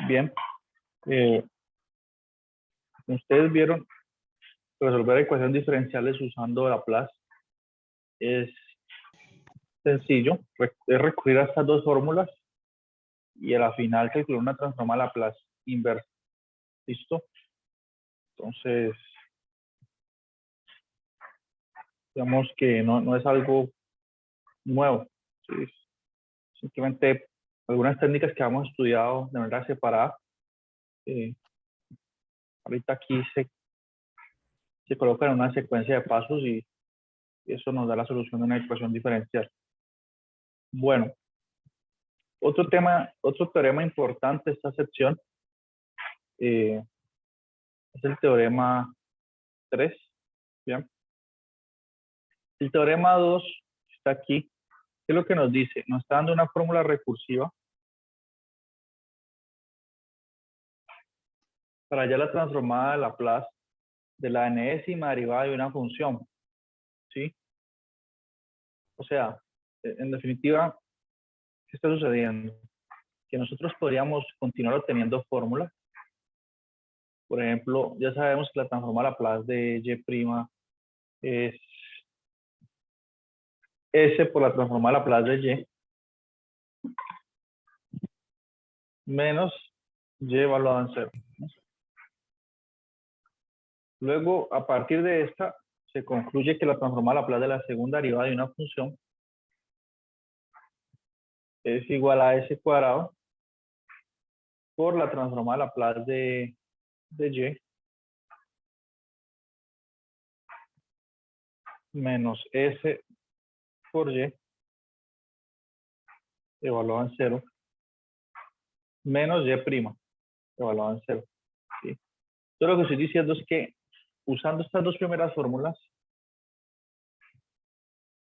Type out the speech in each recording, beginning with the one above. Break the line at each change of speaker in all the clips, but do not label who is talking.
Bien, ustedes vieron resolver ecuaciones diferenciales usando Laplace. Es sencillo, es recurrir a estas dos fórmulas y a la final calcular una transformada Laplace inversa. ¿Listo? Entonces, digamos que no es algo nuevo. ¿Sí? Simplemente algunas técnicas que hemos estudiado de manera separada. Ahorita aquí se colocan en una secuencia de pasos y eso nos da la solución de una ecuación diferencial. Bueno, otro teorema importante de esta sección es el teorema 3. ¿Bien? El teorema 2 está aquí. ¿Qué es lo que nos dice? Nos está dando una fórmula recursiva para hallar la transformada de Laplace de la enésima derivada de una función. ¿Sí? O sea, en definitiva, ¿qué está sucediendo? Que nosotros podríamos continuar obteniendo fórmulas. Por ejemplo, ya sabemos que la transformada Laplace de y' es S por la transformada Laplace de y menos y evaluado en 0. Luego, a partir de esta, se concluye que la transformada Laplace de la segunda derivada de una función es igual a S cuadrado por la transformada Laplace de y menos S por y evaluado en 0 menos y' evaluado en 0. ¿Sí? Yo lo que estoy diciendo es que usando estas dos primeras fórmulas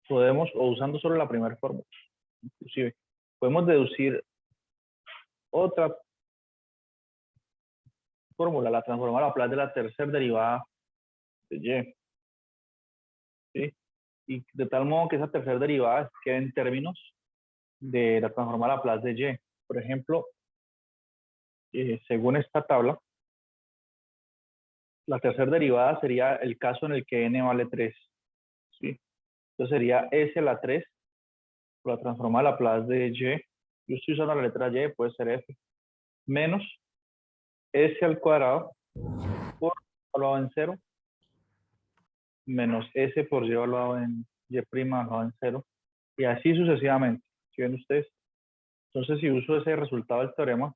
podemos, o usando solo la primera fórmula, inclusive, podemos deducir otra fórmula, la transformada Laplace de la tercera derivada de y. ¿Sí? Y de tal modo que esa tercera derivada quede en términos de la transformada Laplace de y. Por ejemplo, según esta tabla, la tercera derivada sería el caso en el que n vale 3. ¿Sí? Entonces sería s a la 3 por la transformada Laplace de y. Yo estoy usando la letra y, puede ser f. Menos s al cuadrado por evaluado en 0 menos s por y evaluado en y' evaluado en 0. Y así sucesivamente. ¿Sí ven ustedes? Entonces, si uso ese resultado del teorema,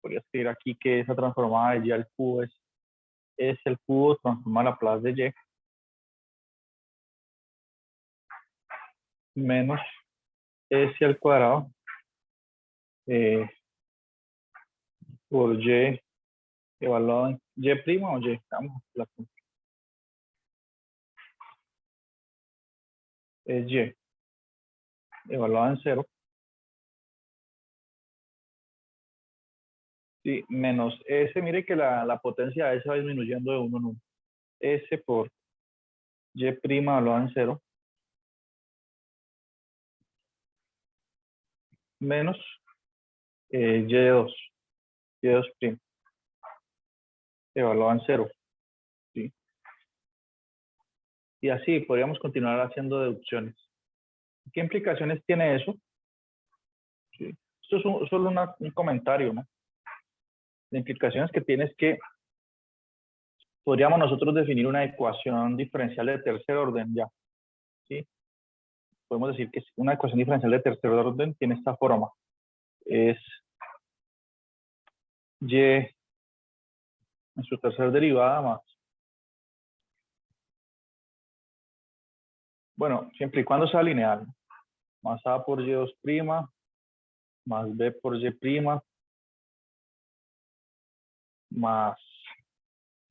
podría escribir aquí que esa transformada de y al cubo es el cubo transformada Laplace de y menos s al cuadrado por y evaluado en y' o y. Vamos a es y evaluado en 0. Sí, menos s, mire que la potencia de s va disminuyendo de 1 en 1. S por y' evaluado en 0 menos y2 evaluado en 0. ¿Sí? Y así podríamos continuar haciendo deducciones. ¿Qué implicaciones tiene eso? ¿Sí? Esto es solo un comentario, ¿no? La implicación es que tiene es que podríamos nosotros definir una ecuación diferencial de tercer orden ya. ¿Sí? Podemos decir que una ecuación diferencial de tercer orden tiene esta forma. Es y en su tercera derivada más. Bueno, siempre y cuando sea lineal. Más a por y2' más b por y' más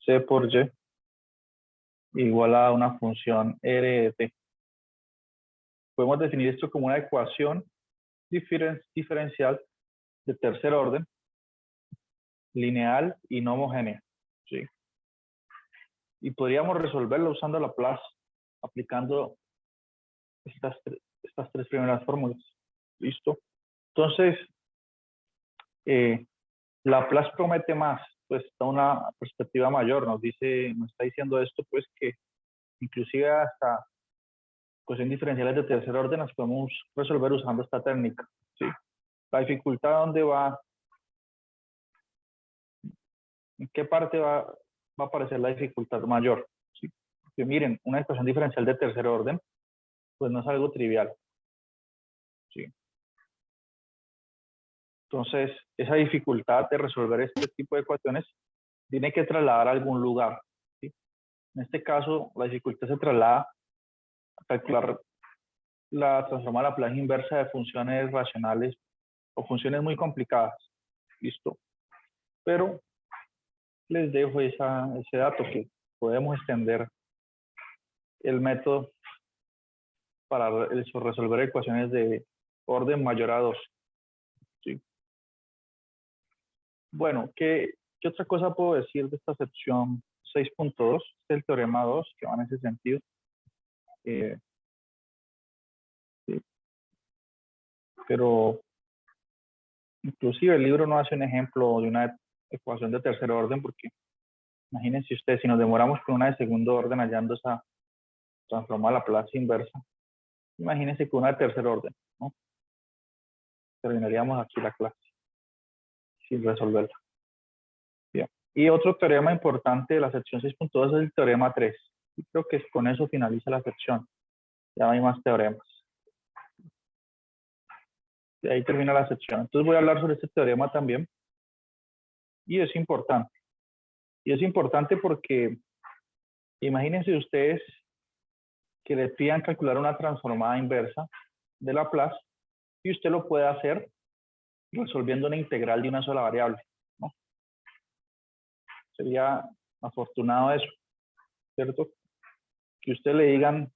c por y igual a una función r de t. Podemos definir esto como una ecuación diferencial de tercer orden, lineal y no homogénea. ¿Sí? Y podríamos resolverlo usando Laplace, aplicando estas tres primeras fórmulas. ¿Listo? Entonces, Laplace promete más, pues da una perspectiva mayor, nos está diciendo esto, pues que inclusive hasta ecuaciones diferenciales de tercer orden las podemos resolver usando esta técnica, ¿sí? La dificultad, ¿dónde va? ¿En qué parte va a aparecer la dificultad mayor? ¿Sí? Porque miren, una ecuación diferencial de tercer orden, pues no es algo trivial, ¿sí? Entonces, esa dificultad de resolver este tipo de ecuaciones tiene que trasladar a algún lugar, ¿sí? En este caso, la dificultad se traslada a calcular transformar la Laplace inversa de funciones racionales o funciones muy complicadas. Listo. Pero les dejo ese dato que podemos extender el método para resolver ecuaciones de orden mayor a 2. ¿Sí? Bueno, ¿qué otra cosa puedo decir de esta sección 6.2? Es el teorema 2, que va en ese sentido. Sí. Pero inclusive el libro no hace un ejemplo de una ecuación de tercer orden, porque imagínense ustedes, si nos demoramos con una de segundo orden hallando esa transformada a Laplace inversa, imagínense con una de tercer orden, ¿no? Terminaríamos aquí la clase sin resolverla. Bien. Y otro teorema importante de la sección 6.2 es el teorema 3. Y creo que con eso finaliza la sección. Ya no hay más teoremas. Y ahí termina la sección. Entonces voy a hablar sobre este teorema también. Y es importante. Y es importante porque imagínense ustedes que les pidan calcular una transformada inversa de Laplace y usted lo puede hacer resolviendo una integral de una sola variable, ¿no? Sería afortunado eso, ¿cierto? Que usted le digan,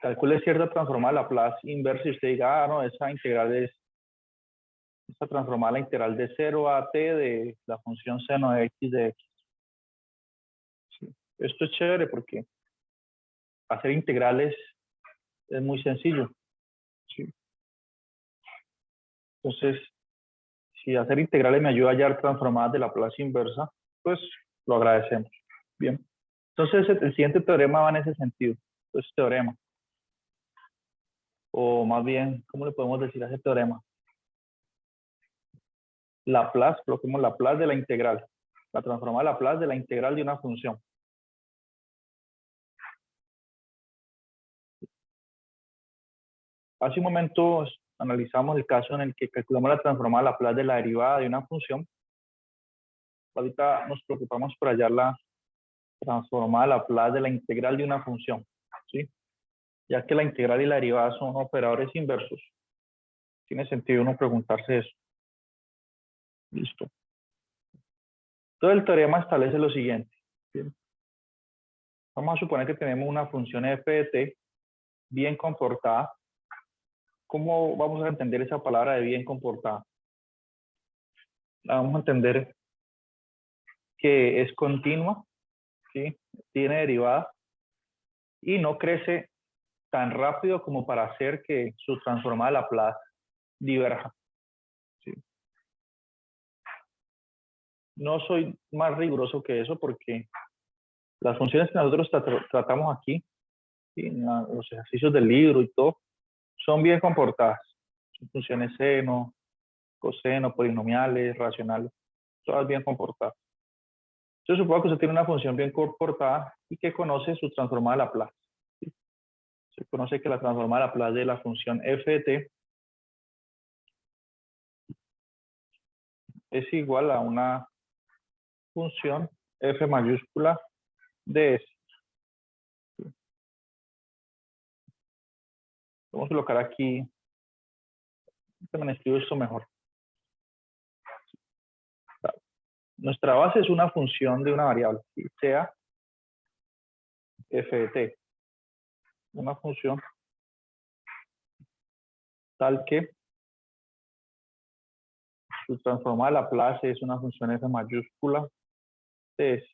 calcule cierta transformada Laplace inversa y usted diga, no, esa integral es, esta transformada la integral de 0 a t de la función seno de x de x. Sí. Esto es chévere porque hacer integrales es muy sencillo. ¿Sí? Entonces, si hacer integrales me ayuda a hallar transformadas de Laplace inversa, pues lo agradecemos. Bien. Entonces, el siguiente teorema va en ese sentido. Pues teorema. O más bien, ¿cómo le podemos decir a ese teorema? Laplace, coloquemos Laplace de la integral. La transformada Laplace de la integral de una función. Hace un momento analizamos el caso en el que calculamos la transformada Laplace de la derivada de una función. Ahorita nos preocupamos por hallar la transformada Laplace de la integral de una función, ¿sí? Ya que la integral y la derivada son operadores inversos. Tiene sentido uno preguntarse eso. Listo. Todo el teorema establece lo siguiente. ¿Bien? Vamos a suponer que tenemos una función f de t bien comportada. ¿Cómo vamos a entender esa palabra de bien comportada? La vamos a entender que es continua, ¿sí? Tiene derivada y no crece tan rápido como para hacer que su transformada Laplace diverja. ¿Sí? No soy más riguroso que eso porque las funciones que nosotros tratamos aquí, ¿sí? En los ejercicios del libro y todo, son bien comportadas. Son funciones seno, coseno, polinomiales, racionales, todas bien comportadas. Yo supongo que usted tiene una función bien comportada y que conoce su transformada Laplace. ¿Sí? Se conoce que la transformada Laplace de la función f de t es igual a una función f mayúscula de s. ¿Sí? Vamos a colocar aquí, también escribo esto mejor. Nuestra base es una función de una variable, ¿sí? Sea f de t, una función tal que su transformada Laplace es una función f mayúscula de s.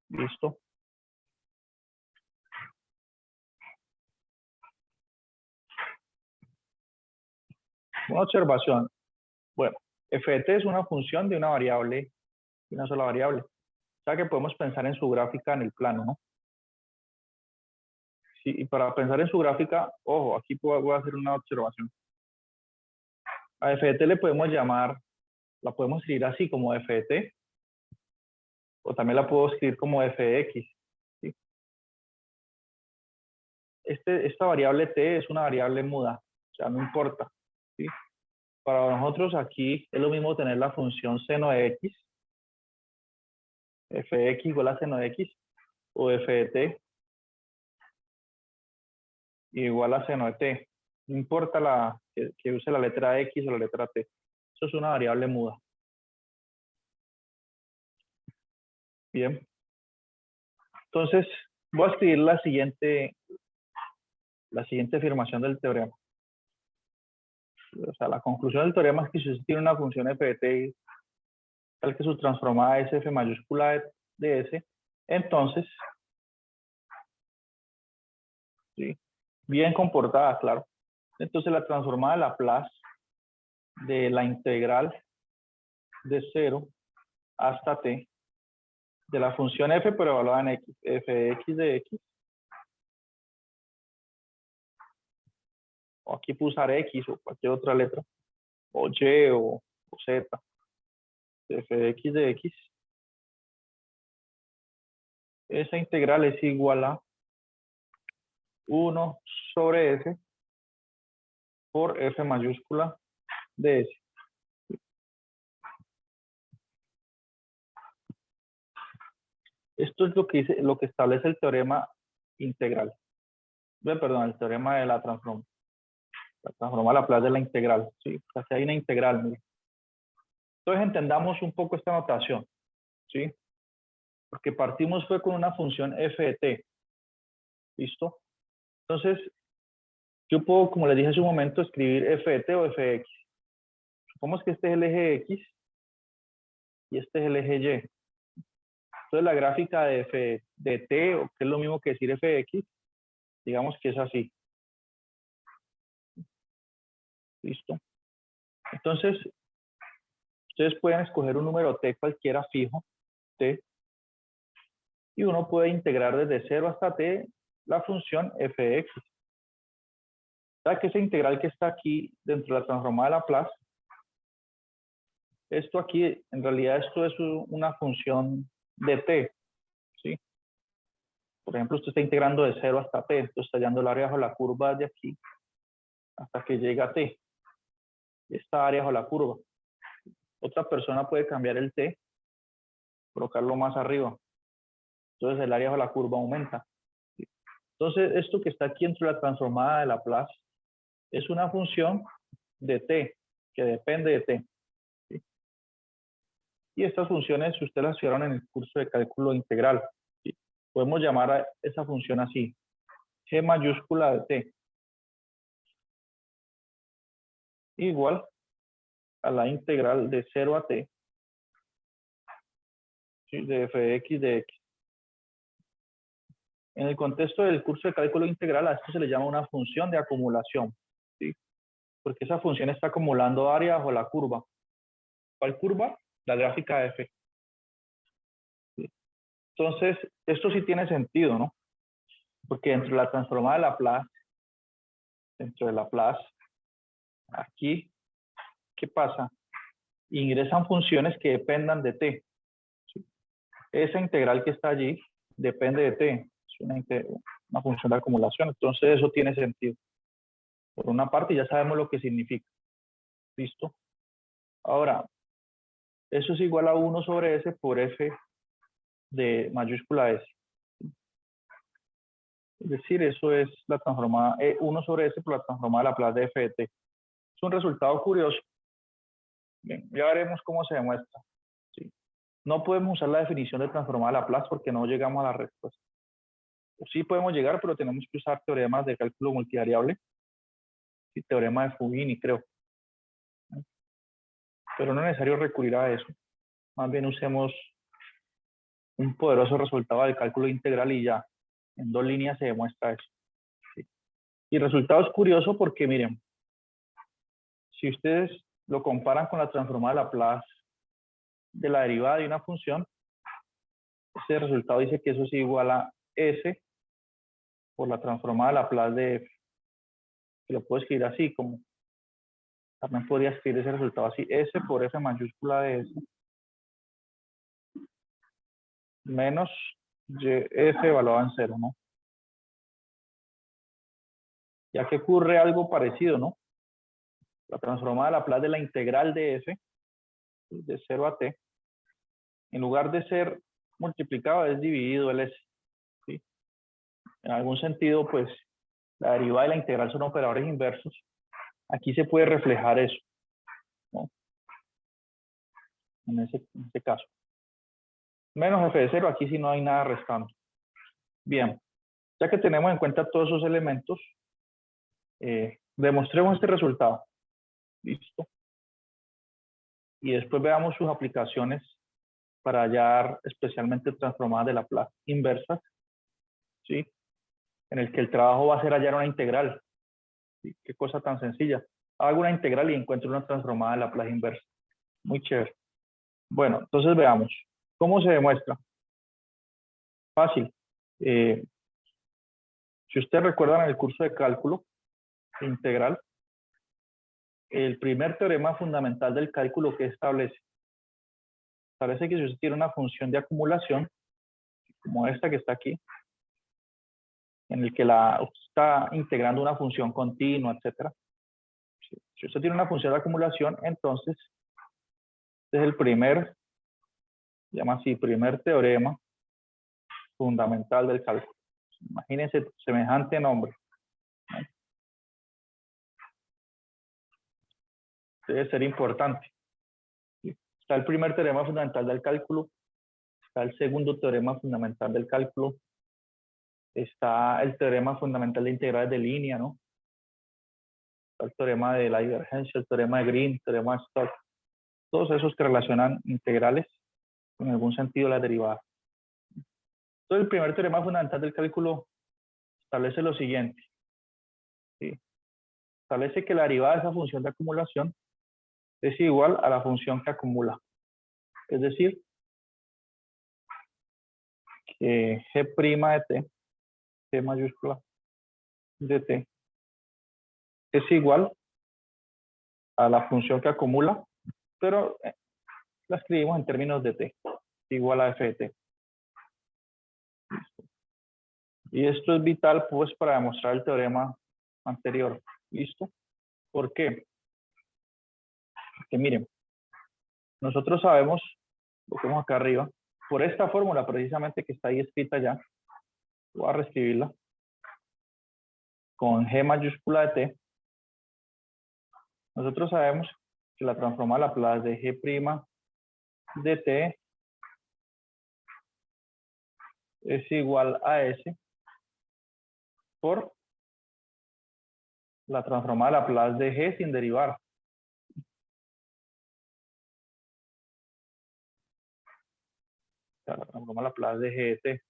Listo. Una observación. Bueno, f de t es una función de una variable, de una sola variable. O sea que podemos pensar en su gráfica en el plano, ¿no? Sí, y para pensar en su gráfica, ojo, aquí voy a hacer una observación. A f de t le podemos llamar, la podemos escribir así como f de t, o también la puedo escribir como f de x. ¿Sí? Esta variable t es una variable muda, o sea, no importa. ¿Sí? Para nosotros aquí es lo mismo tener la función seno de x, f de x igual a seno de x, o f de t igual a seno de t. No importa que use la letra x o la letra t. Eso es una variable muda. Bien. Entonces, voy a escribir la siguiente afirmación del teorema. O sea, la conclusión del teorema es que si usted tiene una función f de t tal que su transformada es f mayúscula de s, entonces, ¿sí? Bien comportada, claro. Entonces la transformada de Laplace de la integral de 0 hasta t de la función f pero evaluada en x, f de x de x, o aquí pulsar x o cualquier otra letra, o y o z, f de x, esa integral es igual a 1 sobre f por f mayúscula de s. Esto es lo que dice, lo que establece el teorema integral. Perdón, el teorema de la transforma. La transforma a Laplace de la integral. ¿Sí? O sea, si hay una integral. Mire. Entonces entendamos un poco esta notación. ¿Sí? Porque partimos fue con una función f de t. ¿Listo? Entonces, yo puedo, como les dije hace un momento, escribir f de t o f de x. Supongamos que este es el eje x y este es el eje y. Entonces la gráfica de f de t, o que es lo mismo que decir f de x, digamos que es así. ¿Listo? Entonces, ustedes pueden escoger un número t cualquiera fijo, t, y uno puede integrar desde 0 hasta t la función f de x. O sea que esa integral que está aquí dentro de la transformada de Laplace, esto aquí, en realidad esto es una función de t, ¿sí? Por ejemplo, usted está integrando de 0 hasta t, entonces está hallando el área bajo la curva de aquí hasta que llega a t. Esta área bajo la curva. Otra persona puede cambiar el t, colocarlo más arriba. Entonces el área bajo la curva aumenta. Entonces esto que está aquí entre la transformada de Laplace es una función de t, que depende de t. ¿Sí? Y estas funciones ustedes las estudiaron en el curso de cálculo integral. ¿Sí? Podemos llamar a esa función así, g mayúscula de t, igual a la integral de 0 a t, ¿sí? De f de x de x. En el contexto del curso de cálculo integral, a esto se le llama una función de acumulación, ¿sí? Porque esa función está acumulando área bajo la curva. ¿Cuál curva? La gráfica de f. ¿Sí? Entonces, esto sí tiene sentido, ¿no? Porque dentro de la transformada de Laplace, dentro de Laplace, aquí, ¿qué pasa? Ingresan funciones que dependan de t. ¿Sí? Esa integral que está allí depende de t. Es una función de acumulación. Entonces, eso tiene sentido. Por una parte, ya sabemos lo que significa. ¿Listo? Ahora, eso es igual a 1 sobre s por f de mayúscula s. Es decir, eso es la transformada, 1 sobre s por la transformada de Laplace de f de t. Es un resultado curioso. Bien, ya veremos cómo se demuestra. ¿Sí? No podemos usar la definición de transformada de Laplace porque no llegamos a la respuesta. Sí podemos llegar, pero tenemos que usar teoremas de cálculo multivariable y teorema de Fubini, creo. Pero no es necesario recurrir a eso. Más bien usemos un poderoso resultado del cálculo integral y ya. En 2 líneas se demuestra eso. ¿Sí? Y el resultado es curioso porque, miren, si ustedes lo comparan con la transformada de Laplace de la derivada de una función, ese resultado dice que eso es igual a S por la transformada de Laplace de F. Que lo puedo escribir así, como también podría escribir ese resultado así, S por F mayúscula de S menos F evaluado en 0, ¿no? Ya que ocurre algo parecido, ¿no? La transformada de Laplace de la integral de F, de 0 a t, en lugar de ser multiplicado es dividido el S, ¿sí? En algún sentido, pues, la derivada y la integral son operadores inversos. Aquí se puede reflejar eso, ¿no? En ese caso. Menos f de 0, aquí sí no hay nada restando. Bien, ya que tenemos en cuenta todos esos elementos, demostremos este resultado. Listo. Y después veamos sus aplicaciones para hallar especialmente transformadas de Laplace inversas, ¿sí? En el que el trabajo va a ser hallar una integral. ¿Sí? Qué cosa tan sencilla. Hago una integral y encuentro una transformada de Laplace inversa. Muy chévere. Bueno, entonces veamos. ¿Cómo se demuestra? Fácil. Si ustedes recuerdan en el curso de cálculo integral, el primer teorema fundamental del cálculo que establece que si usted tiene una función de acumulación, como esta que está aquí, en el que usted está integrando una función continua, etc. Si usted tiene una función de acumulación, entonces este es el primer, se llama así, primer teorema fundamental del cálculo. Imagínense semejante nombre, ¿no? Debe ser importante. Está el primer teorema fundamental del cálculo, está el segundo teorema fundamental del cálculo, está el teorema fundamental de integrales de línea, ¿no? Está el teorema de la divergencia, el teorema de Green, el teorema de Stokes, todos esos que relacionan integrales en algún sentido las derivadas. Entonces el primer teorema fundamental del cálculo establece lo siguiente, ¿sí? Establece que la derivada de esa función de acumulación es igual a la función que acumula. Es decir, que G' de t, G mayúscula de t, es igual a la función que acumula, pero la escribimos en términos de t, igual a f de t. ¿Listo? Y esto es vital, pues, para demostrar el teorema anterior. ¿Listo? ¿Por qué? Porque miren, nosotros sabemos, lo que vemos acá arriba, por esta fórmula precisamente que está ahí escrita ya, voy a reescribirla, con G mayúscula de t, nosotros sabemos que la transformada de Laplace de G' de t es igual a S por la transformada de Laplace de G sin derivar. O sea, la transformada de Laplace de G de t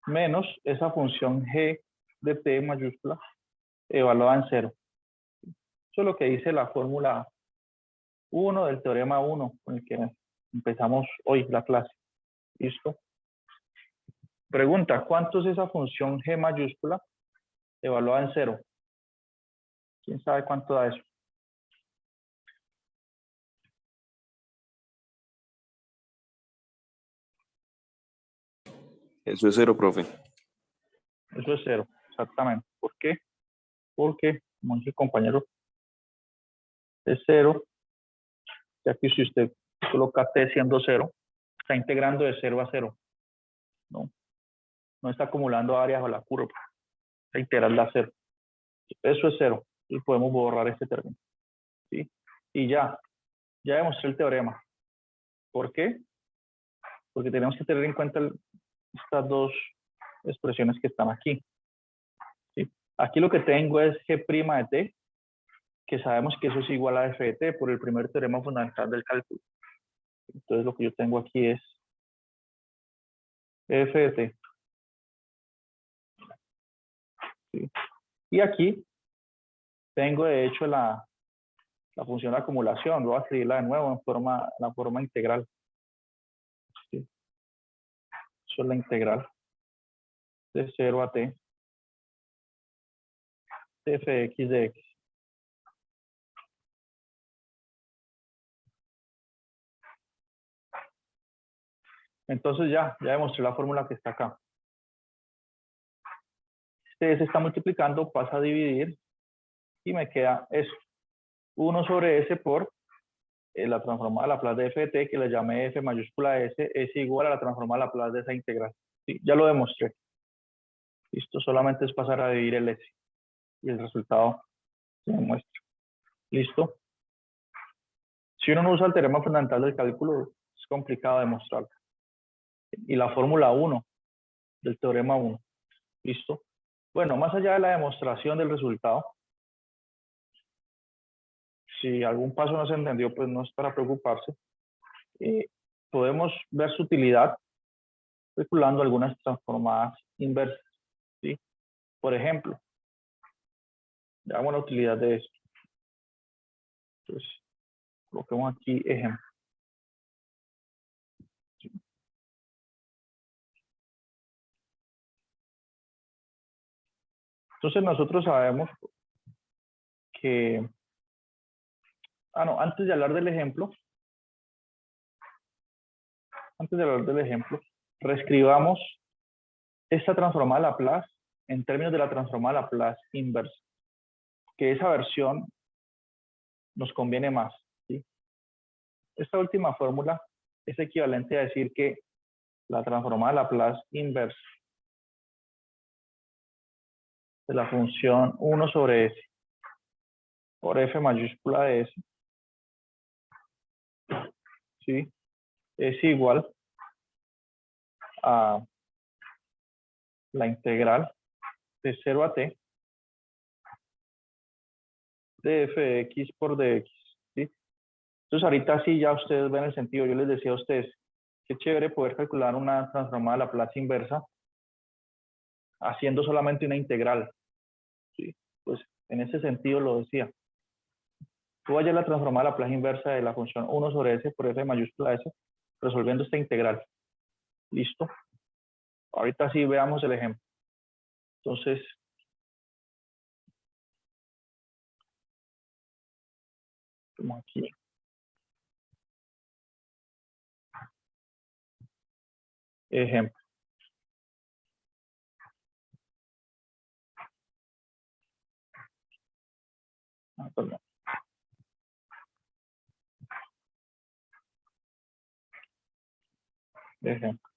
menos esa función G de t mayúscula evaluada en 0. Eso es lo que dice la fórmula 1 del teorema 1 con el que empezamos hoy la clase. ¿Listo? Pregunta, ¿cuánto es esa función G mayúscula evaluada en 0? ¿Quién sabe cuánto da eso?
Eso es 0, profe.
Eso es 0, exactamente. ¿Por qué? Porque, como dice el compañero, es 0, ya que si usted coloca t siendo 0, está integrando de 0 a 0. No está acumulando áreas a la curva, está integrando a 0. Eso es 0 y podemos borrar este término. ¿Sí? Y ya demostré el teorema. ¿Por qué? Porque tenemos que tener en cuenta estas dos expresiones que están aquí. ¿Sí? Aquí lo que tengo es G' de t, que sabemos que eso es igual a f de t por el primer teorema fundamental del cálculo. Entonces lo que yo tengo aquí es f de t. ¿Sí? Y aquí tengo de hecho la función de acumulación. Voy a escribirla de nuevo en la forma integral. ¿Sí? Eso es la integral de 0 a t de f de x de x. Entonces ya demostré la fórmula que está acá. Este s está multiplicando, pasa a dividir y me queda eso. 1 sobre s por la transformada a Laplace de f de t, que le llamé f mayúscula s, es igual a la transformada a Laplace de esa integral. ¿Sí? Ya lo demostré. Listo, solamente es pasar a dividir el s y el resultado se demuestra. ¿Listo? Si uno no usa el teorema fundamental del cálculo, es complicado demostrarlo. Y la fórmula 1 del teorema 1. ¿Listo? Bueno, más allá de la demostración del resultado, si algún paso no se entendió, pues no es para preocuparse. Podemos ver su utilidad calculando algunas transformadas inversas. ¿Sí? Por ejemplo, veamos la utilidad de esto. Entonces, coloquemos aquí ejemplo. Entonces nosotros sabemos que, antes de hablar del ejemplo, reescribamos esta transformada Laplace en términos de la transformada Laplace inversa, que esa versión nos conviene más. ¿Sí? Esta última fórmula es equivalente a decir que la transformada Laplace inversa de la función 1 sobre s por f mayúscula de s, ¿sí? Es igual a la integral de 0 a t de f de x por dx. ¿Sí? Entonces ahorita sí ya ustedes ven el sentido. Yo les decía a ustedes, qué chévere poder calcular una transformada Laplace inversa haciendo solamente una integral. ¿Sí? Pues en ese sentido lo decía. Tú vayas a la transformada Laplace inversa de la función 1 sobre s por f mayúscula s, resolviendo esta integral. ¿Listo? Ahorita sí veamos el ejemplo. Entonces, como aquí. Ejemplo. Perdón. Ejemplo.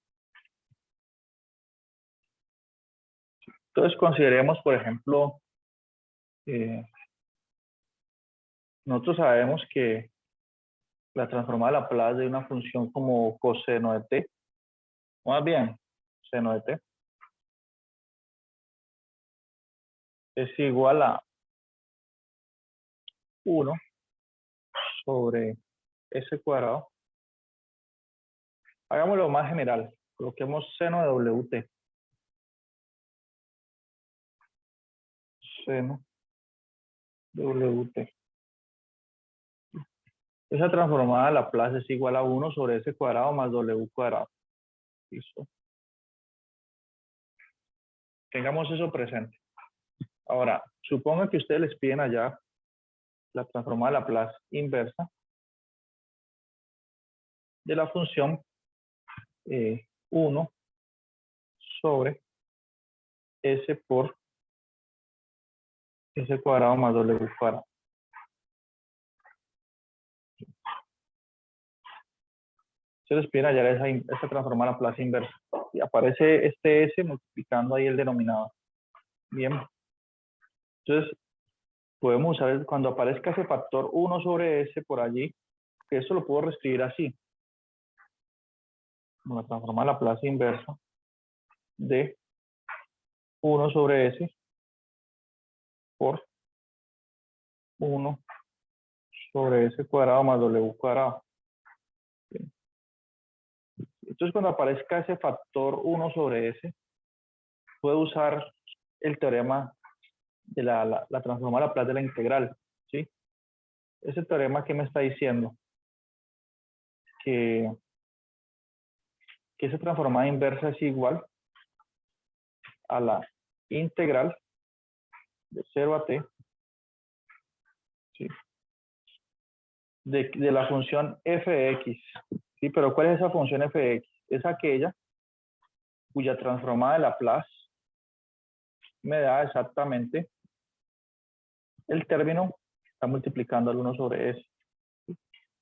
Entonces, consideremos, por ejemplo, nosotros sabemos que la transformada Laplace de una función como coseno de t, más bien, seno de t, es igual a 1 sobre s cuadrado. Hagámoslo más general. Coloquemos seno de wt. Seno de wt. Esa transformada Laplace es igual a 1 sobre s cuadrado más w cuadrado. Listo. Tengamos eso presente. Ahora, supongan que ustedes les piden allá la transformada Laplace inversa de la función 1 sobre s por s cuadrado más w cuadrado. Se les pide hallar esa transformada Laplace inversa. Y aparece este s multiplicando ahí el denominador. Bien. Entonces, podemos usar, cuando aparezca ese factor 1 sobre s por allí, que eso lo puedo reescribir así. Como la transformada Laplace inversa de 1 sobre s por 1 sobre s cuadrado más w cuadrado. Bien. Entonces, cuando aparezca ese factor 1 sobre s, puedo usar el teorema de la transformada a Laplace de la integral, ¿sí? Ese teorema que me está diciendo que esa transformada inversa es igual a la integral de 0 a t, ¿sí? de la función f de x, ¿sí? Pero ¿cuál es esa función f de x? Es aquella cuya transformada de Laplace me da exactamente el término, está multiplicando al 1 sobre s.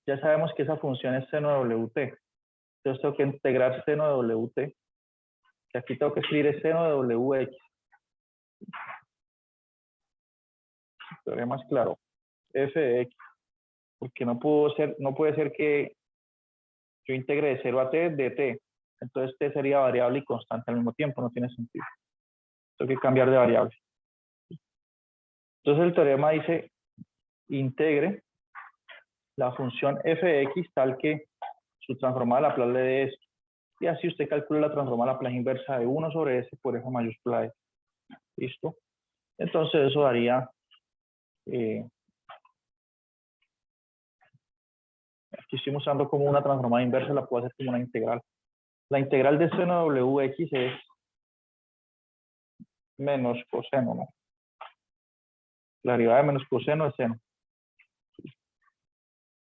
Ya sabemos que esa función es seno de wt. Entonces tengo que integrar seno de wt, que aquí tengo que escribir es seno de wx. El teorema es claro, f de x, porque no puede ser que yo integre de 0 a t de t. Entonces t sería variable y constante al mismo tiempo, no tiene sentido. Tengo que cambiar de variable. Entonces el teorema dice, integre la función f de x tal que su transformada de Laplace le dé esto. Y así usted calcula la transformada de Laplace inversa de 1 sobre s por f mayúscula s. ¿Listo? Entonces eso daría, aquí estoy usando como una transformada inversa, la puedo hacer como una integral. La integral de seno de wx es menos coseno, ¿no? La derivada de menos coseno es seno.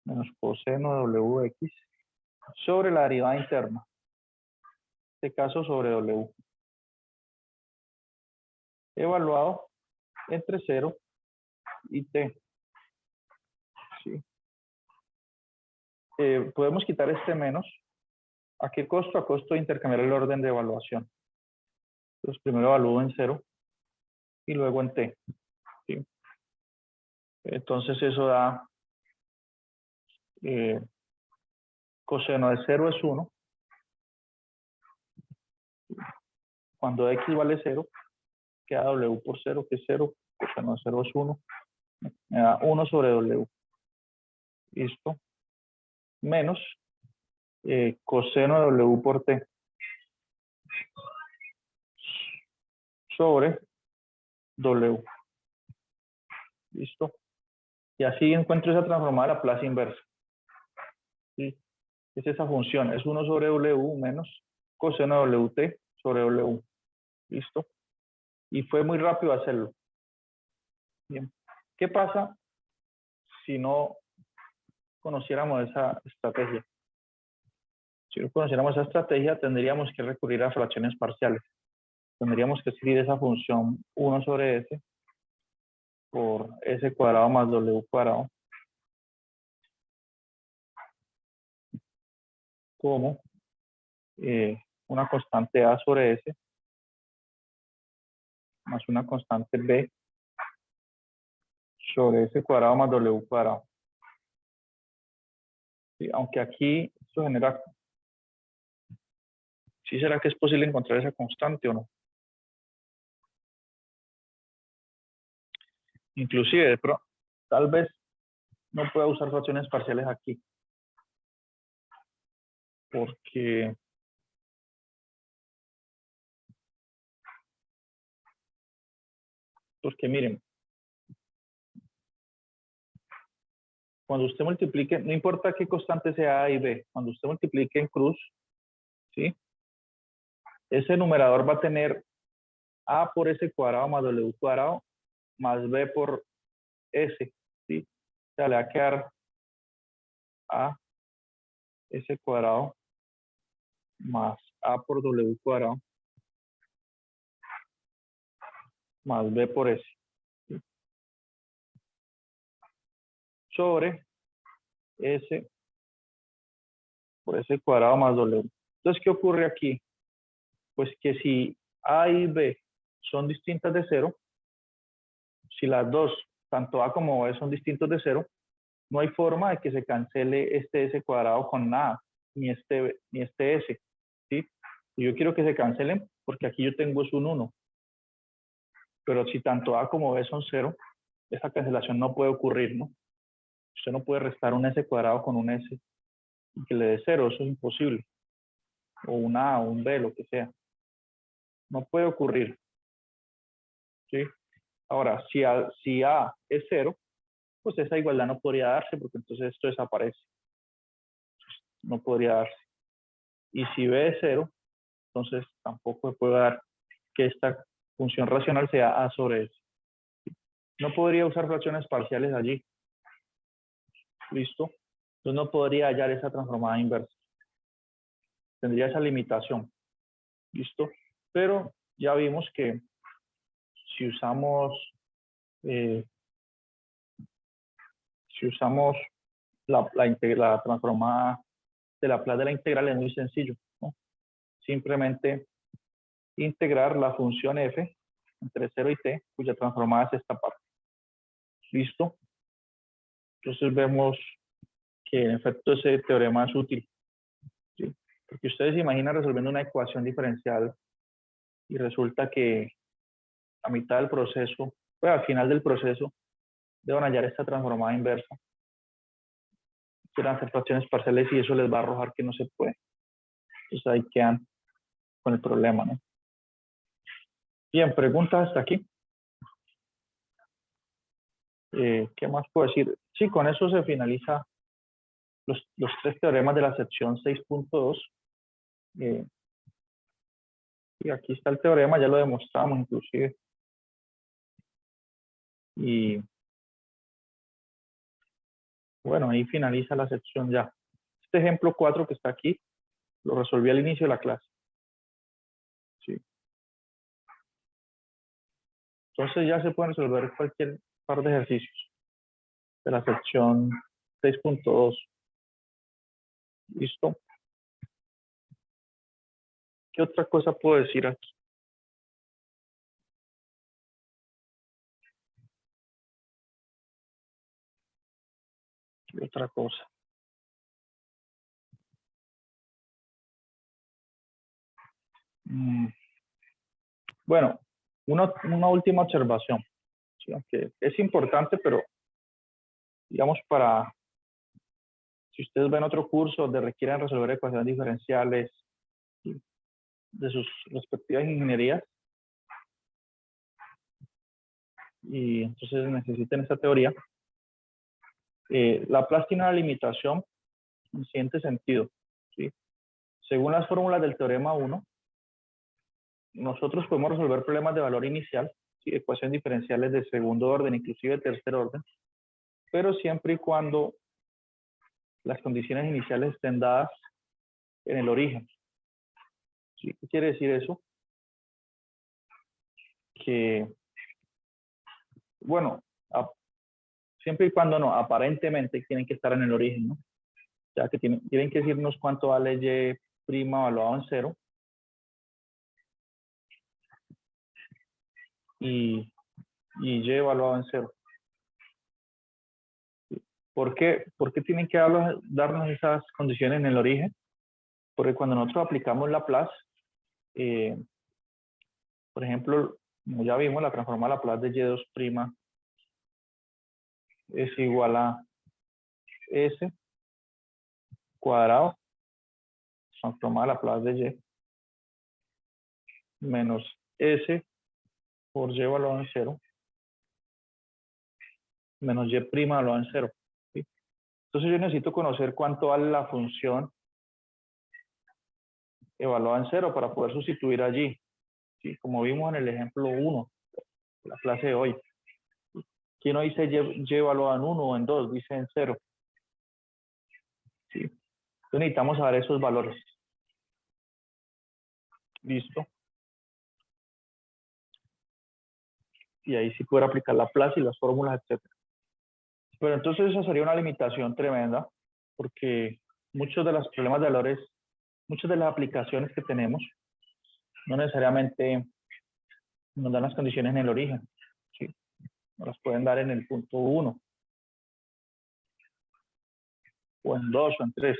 Menos coseno de wx sobre la derivada interna. En este caso sobre w. Evaluado entre 0 y t. ¿Sí? Podemos quitar este menos. ¿A qué costo? A costo de intercambiar el orden de evaluación. Entonces primero evalúo en 0 y luego en t. ¿Sí? Entonces eso da coseno de 0 es 1. Cuando x vale 0, queda w por 0, que es 0. Coseno de 0 es 1. Me da 1 sobre w. Listo. Menos coseno de w por t. Sobre w. Listo. Y así encuentro esa transformada de Laplace inversa. ¿Sí? Es esa función. Es 1 sobre w menos coseno de wt sobre w. Listo. Y fue muy rápido hacerlo. Bien. ¿Qué pasa si no conociéramos esa estrategia? Si no conociéramos esa estrategia, tendríamos que recurrir a fracciones parciales. Tendríamos que escribir esa función 1 sobre s por s cuadrado más w cuadrado como una constante a sobre s más una constante b sobre s cuadrado más w cuadrado. ¿Sí? Aunque aquí esto genera... ¿Sí será que es posible encontrar esa constante o no? Inclusive, tal vez no pueda usar fracciones parciales aquí. Porque miren, cuando usted multiplique, no importa qué constante sea A y B, cuando usted multiplique en cruz, ¿sí? Ese numerador va a tener A por S cuadrado más W cuadrado más B por S, ¿sí? O sea, le va a quedar A S cuadrado más A por W cuadrado más B por S, ¿sí? Sobre S por S cuadrado más W. Entonces, ¿qué ocurre aquí? Pues que si A y B son distintas de 0, si las dos, tanto A como B, son distintos de 0, no hay forma de que se cancele este S cuadrado con nada, ni este S, ¿sí? Y yo quiero que se cancelen porque aquí yo tengo es un 1. Pero si tanto A como B son 0, esa cancelación no puede ocurrir, ¿no? Usted no puede restar un S cuadrado con un S y que le dé 0, eso es imposible. O un A o un B, lo que sea. No puede ocurrir, ¿sí? Ahora, si A es 0, pues esa igualdad no podría darse porque entonces esto desaparece. No podría darse. Y si B es 0, entonces tampoco se puede dar que esta función racional sea A sobre S. No podría usar fracciones parciales allí. ¿Listo? Entonces no podría hallar esa transformada inversa. Tendría esa limitación. ¿Listo? Pero ya vimos que si usamos la transformada de Laplace de la integral es muy sencillo, ¿no? Simplemente integrar la función f entre 0 y t, cuya transformada es esta parte. ¿Listo? Entonces vemos que en efecto ese teorema es útil, ¿sí? Porque ustedes se imaginan resolviendo una ecuación diferencial y resulta que a mitad del proceso, pues al final del proceso, deben hallar esta transformada inversa. Quieren hacer fracciones parciales y eso les va a arrojar que no se puede. Entonces ahí quedan con el problema, ¿no? Bien, preguntas hasta aquí. ¿Qué más puedo decir? Sí, con eso se finaliza los 3 teoremas de la sección 6.2. Y aquí está el teorema, ya lo demostramos inclusive. Y bueno, ahí finaliza la sección ya. Este ejemplo 4 que está aquí, lo resolví al inicio de la clase. ¿Sí? Entonces ya se pueden resolver cualquier par de ejercicios de la sección 6.2. ¿Listo? ¿Qué otra cosa puedo decir aquí? ¿Qué otra cosa? Bueno, una última observación, ¿sí? Aunque es importante, pero digamos si ustedes ven otro curso donde requieran resolver ecuaciones diferenciales, ¿sí?, de sus respectivas ingenierías, y entonces necesiten esta teoría, Laplace tiene una limitación en el siguiente sentido, ¿sí? Según las fórmulas del teorema 1, nosotros podemos resolver problemas de valor inicial, ¿sí?, ecuaciones diferenciales de segundo orden, inclusive de tercer orden, pero siempre y cuando las condiciones iniciales estén dadas en el origen. ¿Sí? ¿Qué quiere decir eso? Que, bueno, siempre y cuando no, aparentemente tienen que estar en el origen, ¿no? O sea, que tienen que decirnos cuánto vale y' evaluado en 0 y y evaluado en 0. ¿Por qué tienen que darnos esas condiciones en el origen? Porque cuando nosotros aplicamos Laplace, por ejemplo, como ya vimos, la transformada Laplace de y2' es igual a s cuadrado, transformada Laplace de y, menos s por y evaluado en 0, menos y' evaluado en 0. ¿Sí? Entonces yo necesito conocer cuánto vale la función evaluada en 0 para poder sustituir allí. ¿Sí? Como vimos en el ejemplo 1, la clase de hoy. Aquí no dice y evaluado en 1 o en 2, dice en 0. ¿Sí? Entonces necesitamos saber esos valores. Listo. Y ahí sí poder aplicar Laplace y las fórmulas, etc. Pero entonces esa sería una limitación tremenda, porque muchos de los problemas de valores, muchas de las aplicaciones que tenemos, no necesariamente nos dan las condiciones en el origen. ¿Sí? Nos las pueden dar en el punto 1, o en 2, o en 3.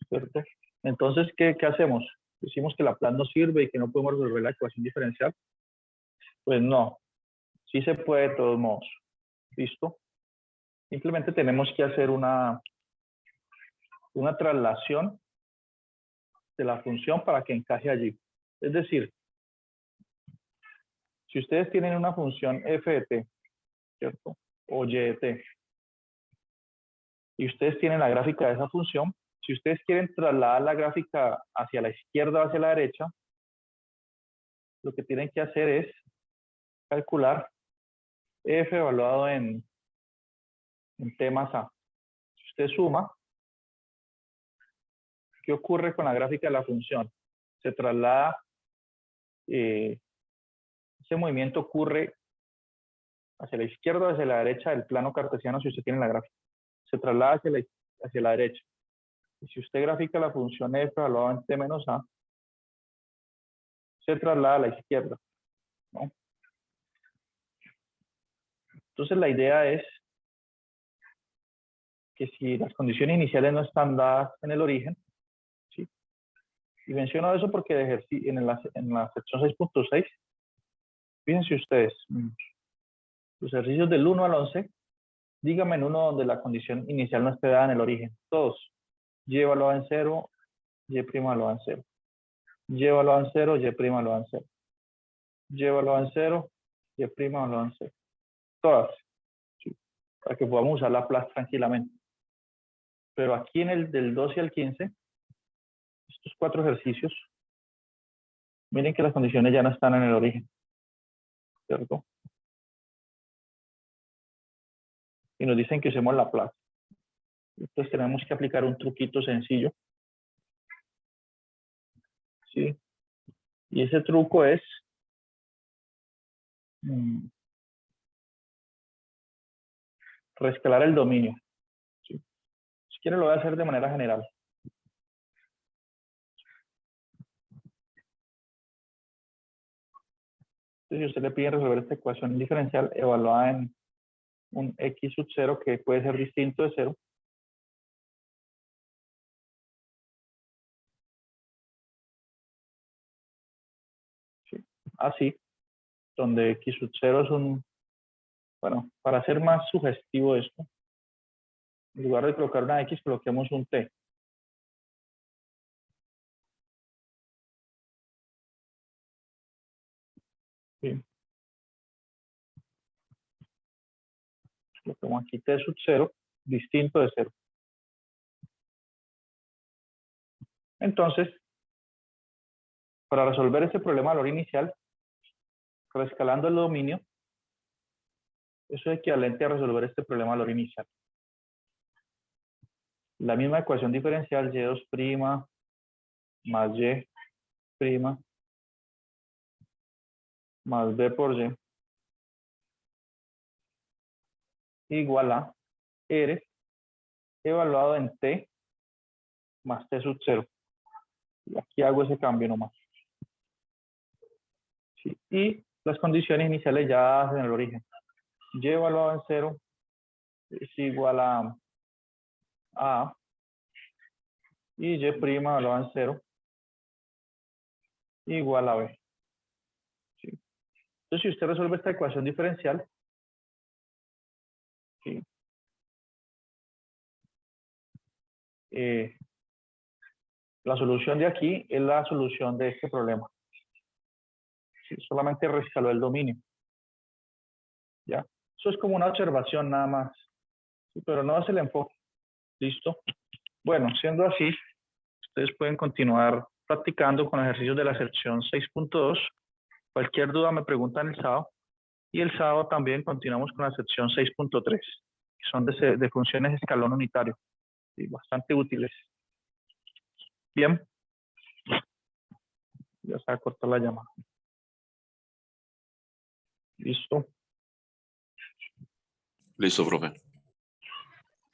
¿Cierto? Entonces, ¿qué hacemos? Decimos que Laplace no sirve y que no podemos resolver la ecuación diferencial. Pues no, sí se puede de todos modos. ¿Listo? Simplemente tenemos que hacer una traslación de la función para que encaje allí. Es decir, Si ustedes tienen una función f de t, ¿cierto? O y de t, y ustedes tienen la gráfica de esa función, si ustedes quieren trasladar la gráfica hacia la izquierda o hacia la derecha, lo que tienen que hacer es calcular f evaluado en t más a. Si usted suma, ¿qué ocurre con la gráfica de la función? Se traslada, ese movimiento ocurre hacia la izquierda o hacia la derecha del plano cartesiano si usted tiene la gráfica. Se traslada hacia la derecha. Y si usted grafica la función f evaluada en t menos a, se traslada a la izquierda, ¿no? Entonces la idea es que si las condiciones iniciales no están dadas en el origen, ¿sí? Y menciono eso porque en la sección 6.6, fíjense ustedes, los ejercicios del 1 al 11, díganme en uno donde la condición inicial no esté dada en el origen. Todos. Y evaluado en 0, y' evaluado en 0. Y evaluado en 0, y' evaluado en 0. Y evaluado en 0, y' evaluado en 0. Todas. ¿Sí? Para que podamos usar la plus tranquilamente. Pero aquí en el del 12 al 15, estos 4 ejercicios, miren que las condiciones ya no están en el origen, ¿cierto? Y nos dicen que usemos la plus. Entonces tenemos que aplicar un truquito sencillo, ¿sí? Y ese truco es reescalar el dominio, ¿sí? Si quiere lo voy a hacer de manera general. Entonces, si usted le pide resolver esta ecuación diferencial evaluada en un x sub 0 que puede ser distinto de 0, ¿sí? Así, donde x sub 0 es un, bueno, para hacer más sugestivo esto, en lugar de colocar una x, coloquemos un t. ¿Sí? Lo pongo aquí t sub 0, distinto de 0. Entonces, para resolver este problema de valor inicial, reescalando el dominio, eso es equivalente a resolver este problema de valor inicial. La misma ecuación diferencial y2' más y' más b por y igual a r evaluado en t más t sub 0. Y aquí hago ese cambio nomás. ¿Sí? Y las condiciones iniciales ya dadas en el origen. Y evaluado en 0 es igual a y y' evaluado en 0 igual a b. ¿Sí? Entonces, si usted resuelve esta ecuación diferencial, ¿sí? La solución de aquí es la solución de este problema. ¿Sí? Solamente reescaló el dominio. ¿Ya? Eso es como una observación nada más. ¿Sí? Pero no es el enfoque. ¿Listo? Bueno, siendo así, ustedes pueden continuar practicando con ejercicios de la sección 6.2. Cualquier duda me preguntan el sábado. Y el sábado también continuamos con la sección 6.3, que son de funciones de escalón unitario. ¿Sí? Bastante útiles. Bien. Ya se va a cortar la llamada. ¿Listo?
Listo, profe.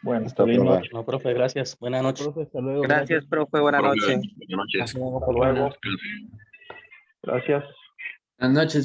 Bueno,
Listo,
feliz
profe.
noche.
No, profe, gracias. Buenas noches.
Profe, hasta luego.
Gracias, profe. Buenas
Profe,
noches.
buenas noches.
Hasta luego. Gracias.
Buenas noches.